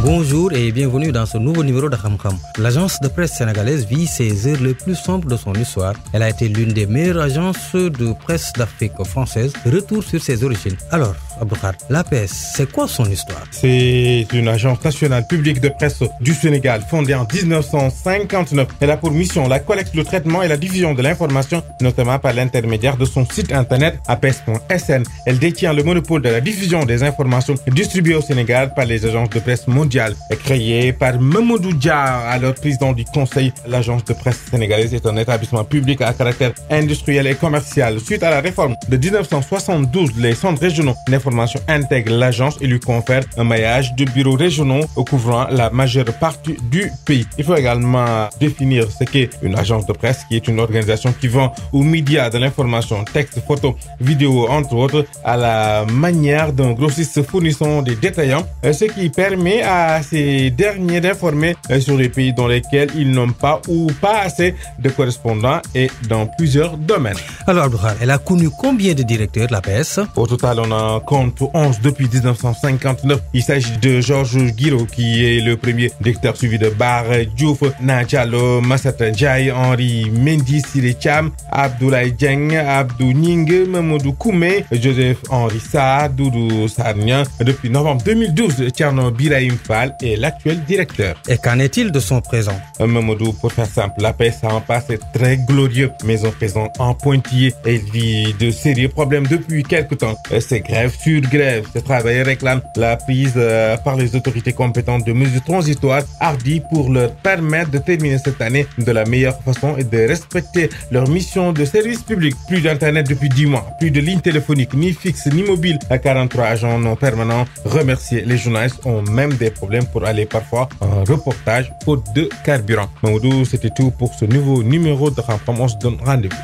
Bonjour et bienvenue dans ce nouveau numéro de Kham Kham. L'agence de presse sénégalaise vit ses heures les plus sombres de son histoire. Elle a été l'une des meilleures agences de presse d'Afrique française. Retour sur ses origines. Alors, Abdoukar, l'APS, c'est quoi son histoire? C'est une agence nationale publique de presse du Sénégal fondée en 1959. Elle a pour mission la collecte, le traitement et la diffusion de l'information, notamment par l'intermédiaire de son site internet aps.sn. Elle détient le monopole de la diffusion des informations distribuées au Sénégal par les agences de presse mondiales. Créée par Mamadou Dia, alors président du conseil, l'agence de presse sénégalaise est un établissement public à caractère industriel et commercial. Suite à la réforme de 1972, les centres régionaux d'information intègrent l'agence et lui confèrent un maillage de bureaux régionaux couvrant la majeure partie du pays. Il faut également définir ce qu'est une agence de presse, qui est une organisation qui vend aux médias de l'information, texte, photos, vidéos, entre autres, à la manière d'un grossiste fournissant des détaillants, ce qui permet à ces derniers d'informer sur les pays dans lesquels ils n'ont pas ou pas assez de correspondants et dans plusieurs domaines. Alors, Abdoukar, elle a connu combien de directeurs de l'APS? Au total, on en compte 11 depuis 1959. Il s'agit de Georges Guiraud, qui est le premier directeur, suivi de Bar Diouf, Nadjalo, Massata Ndiaye, Henri Mendy, Siré Thiam, Abdoulaye Dieng, Abdou Ning, Mamadou Koumé, Joseph Henri Sarr, Doudou Sarnian. Depuis novembre 2012, Thierno Birahim Fall est l'actuel directeur. Et qu'en est-il de son présent? Mamadou, pour faire simple, l'APS a un passé très glorieux, mais un présent en pointillé. Elle vit de sérieux problèmes depuis quelque temps. C'est grève sur grève. Ces travailleurs réclament la prise par les autorités compétentes de mesures transitoires hardies pour leur permettre de terminer cette année de la meilleure façon et de respecter leur mission de service public. Plus d'internet depuis 10 mois, plus de lignes téléphoniques, ni fixes ni mobiles. 43 agents non permanents. Remercier les journalistes ont même des problèmes pour aller parfois en reportage faute de carburant. Mamoudou, c'était tout pour ce nouveau numéro de Kham Kham. On se donne rendez-vous.